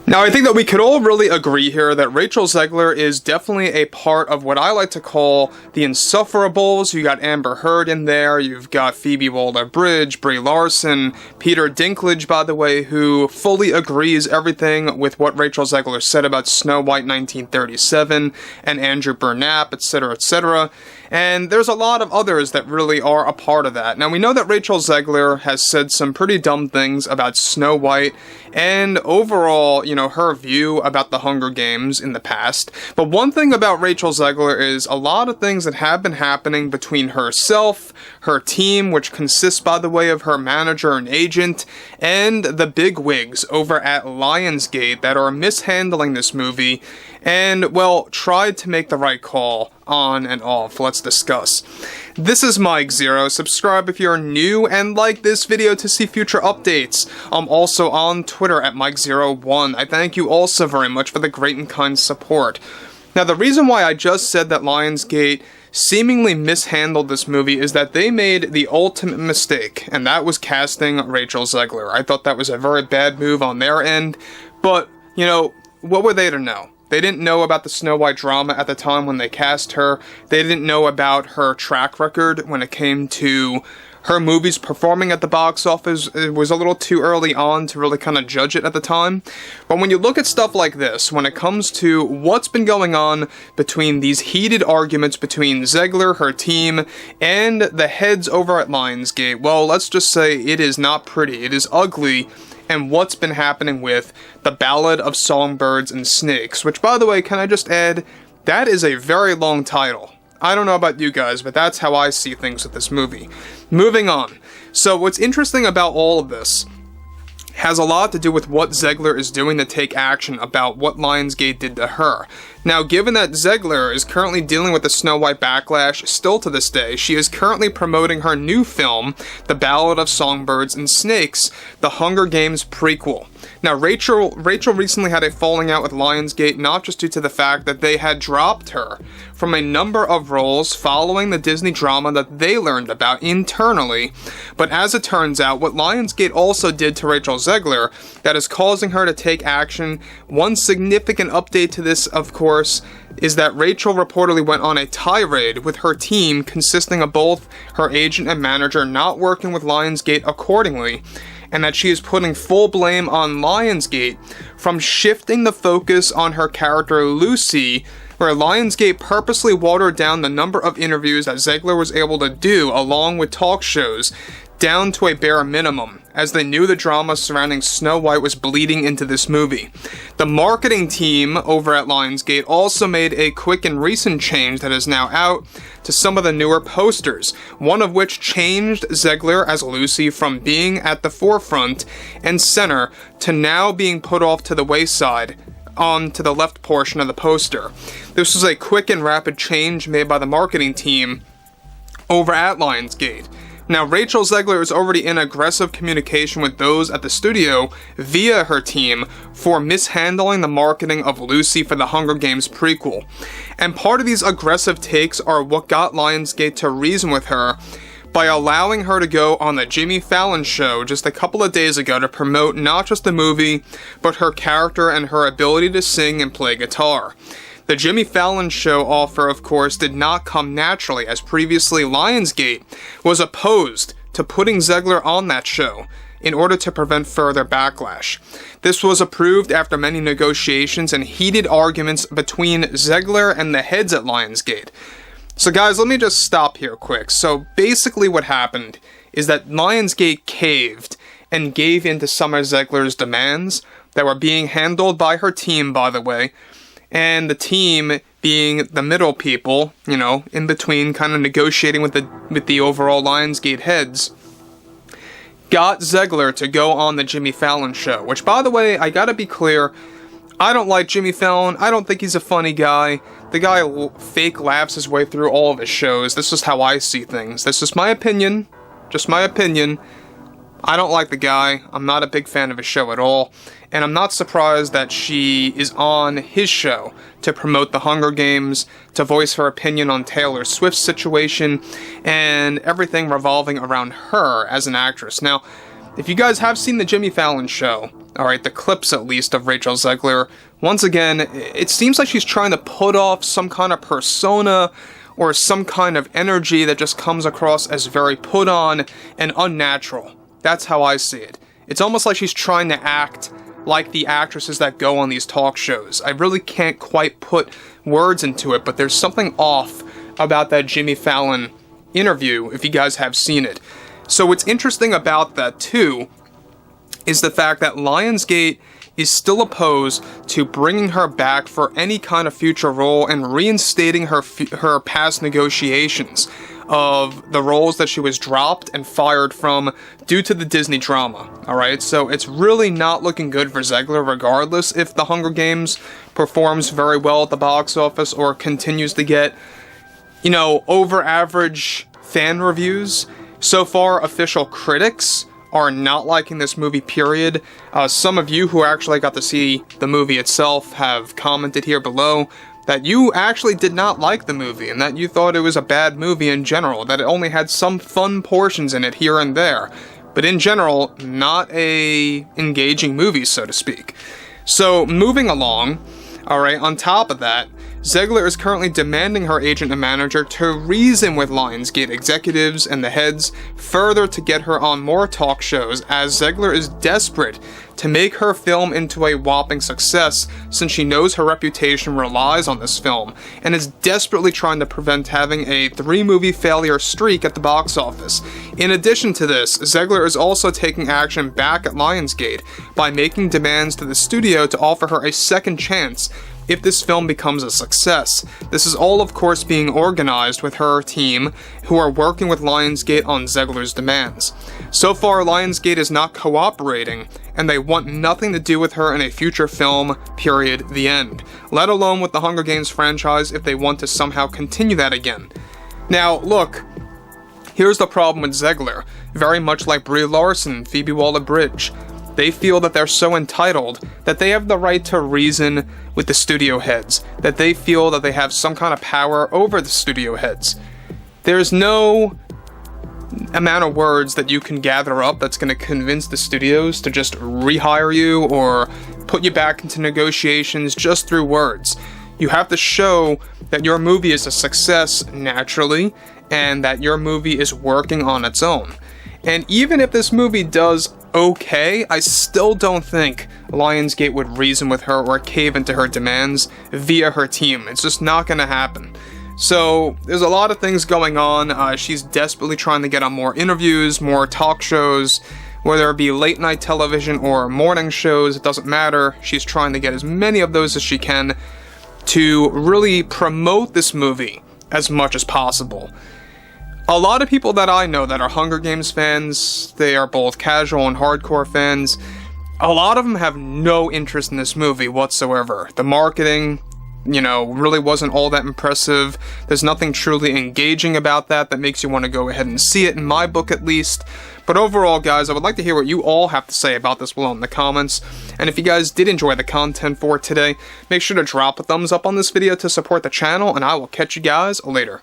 Now, I think that we could all really agree here that Rachel Zegler is definitely a part of what I like to call the Insufferables. You got Amber Heard in there, you've got Phoebe Waller-Bridge, Brie Larson, Peter Dinklage, by the way, who fully agrees everything with what Rachel Zegler said about Snow White 1937, and Andrew Burnap, etc., etc., and there's a lot of others that really are a part of that. Now, we know that Rachel Zegler has said some pretty dumb things about Snow White, and overall, you know, her view about the Hunger Games in the past. But one thing about Rachel Zegler is a lot of things that have been happening between herself, her team, which consists, by the way, of her manager and agent, and the bigwigs over at Lionsgate that are mishandling this movie, and, well, tried to make the right call on and off. Let's discuss. This is Mike Zero. Subscribe if you're new, and like this video to see future updates. I'm also on Twitter at Mike01. I thank you all so very much for the great and kind support. Now, the reason why I just said that Lionsgate seemingly mishandled this movie is that they made the ultimate mistake, and that was casting Rachel Zegler. I thought that was a very bad move on their end, but, you know, what were they to know? They didn't know about the Snow White drama at the time when they cast her. They didn't know about her track record when it came to her movies performing at the box office. It was a little too early on to really kind of judge it at the time. But when you look at stuff like this, when it comes to what's been going on between these heated arguments between Zegler, her team, and the heads over at Lionsgate, well, let's just say it is not pretty. It is ugly. And what's been happening with the Ballad of Songbirds and Snakes, which, by the way, can I just add, that is a very long title. I don't know about you guys, but that's how I see things with this movie. Moving on. So what's interesting about all of this has a lot to do with what Zegler is doing to take action about what Lionsgate did to her. Now, given that Zegler is currently dealing with the Snow White backlash still to this day, she is currently promoting her new film, The Ballad of Songbirds and Snakes, the Hunger Games prequel. Now, Rachel recently had a falling out with Lionsgate, not just due to the fact that they had dropped her from a number of roles following the Disney drama that they learned about internally, but as it turns out, what Lionsgate also did to Rachel Zegler that is causing her to take action. One significant update to this, of course, is that Rachel reportedly went on a tirade with her team consisting of both her agent and manager not working with Lionsgate accordingly, and that she is putting full blame on Lionsgate from shifting the focus on her character Lucy, where Lionsgate purposely watered down the number of interviews that Zegler was able to do along with talk shows down to a bare minimum, as they knew the drama surrounding Snow White was bleeding into this movie. The marketing team over at Lionsgate also made a quick and recent change that is now out to some of the newer posters, one of which changed Zegler as Lucy from being at the forefront and center to now being put off to the wayside on to the left portion of the poster. This was a quick and rapid change made by the marketing team over at Lionsgate. Now, Rachel Zegler is already in aggressive communication with those at the studio via her team for mishandling the marketing of Lucy for the Hunger Games prequel. And part of these aggressive takes are what got Lionsgate to reason with her by allowing her to go on the Jimmy Fallon show just a couple of days ago to promote not just the movie, but her character and her ability to sing and play guitar. The Jimmy Fallon show offer, of course, did not come naturally, as previously Lionsgate was opposed to putting Zegler on that show in order to prevent further backlash. This was approved after many negotiations and heated arguments between Zegler and the heads at Lionsgate. So guys, let me just stop here quick. So basically what happened is that Lionsgate caved and gave in to some of Zegler's demands that were being handled by her team, by the way, and the team being the middle people, you know, in between, kind of negotiating with the overall Lionsgate heads, got Zegler to go on the Jimmy Fallon show, which, by the way, I gotta be clear, I don't like Jimmy Fallon. I don't think he's a funny guy. The guy fake laughs his way through all of his shows. This is how I see things. This is my opinion. Just my opinion. I don't like the guy. I'm not a big fan of his show at all. And I'm not surprised that she is on his show to promote the Hunger Games, to voice her opinion on Taylor Swift's situation, and everything revolving around her as an actress. Now, if you guys have seen the Jimmy Fallon show, alright, the clips at least of Rachel Zegler, once again, it seems like she's trying to put off some kind of persona or some kind of energy that just comes across as very put on and unnatural. That's how I see it. It's almost like she's trying to act like the actresses that go on these talk shows. I really can't quite put words into it, but there's something off about that Jimmy Fallon interview, if you guys have seen it. So what's interesting about that too is the fact that Lionsgate is still opposed to bringing her back for any kind of future role and reinstating her past negotiations of the roles that she was dropped and fired from due to the Disney drama. Alright, so it's really not looking good for Zegler regardless if The Hunger Games performs very well at the box office or continues to get, you know, over average fan reviews. So far, official critics are not liking this movie, period. Some of you who actually got to see the movie itself have commented here below that you actually did not like the movie and that you thought it was a bad movie in general, that it only had some fun portions in it here and there, but in general, not a engaging movie, so to speak. So, moving along, alright, on top of that, Zegler is currently demanding her agent and manager to reason with Lionsgate executives and the heads further to get her on more talk shows, as Zegler is desperate to make her film into a whopping success since she knows her reputation relies on this film, and is desperately trying to prevent having a 3-movie failure streak at the box office. In addition to this, Zegler is also taking action back at Lionsgate by making demands to the studio to offer her a second chance if this film becomes a success. This is all, of course, being organized with her team, who are working with Lionsgate on Zegler's demands. So far, Lionsgate is not cooperating, and they want nothing to do with her in a future film, period, the end. Let alone with the Hunger Games franchise if they want to somehow continue that again. Now, look, here's the problem with Zegler. Very much like Brie Larson, Phoebe Waller-Bridge. They feel that they're so entitled that they have the right to reason with the studio heads, that they feel that they have some kind of power over the studio heads. There's no amount of words that you can gather up that's going to convince the studios to just rehire you or put you back into negotiations just through words. You have to show that your movie is a success naturally, and that your movie is working on its own. And even if this movie does okay, I still don't think Lionsgate would reason with her or cave into her demands via her team. It's just not going to happen. So, there's a lot of things going on. She's desperately trying to get on more interviews, more talk shows, whether it be late night television or morning shows, it doesn't matter. She's trying to get as many of those as she can to really promote this movie as much as possible. A lot of people that I know that are Hunger Games fans, they are both casual and hardcore fans, a lot of them have no interest in this movie whatsoever. The marketing, you know, really wasn't all that impressive. There's nothing truly engaging about that makes you want to go ahead and see it, in my book at least. But overall, guys, I would like to hear what you all have to say about this below in the comments. And if you guys did enjoy the content for today, make sure to drop a thumbs up on this video to support the channel, and I will catch you guys later.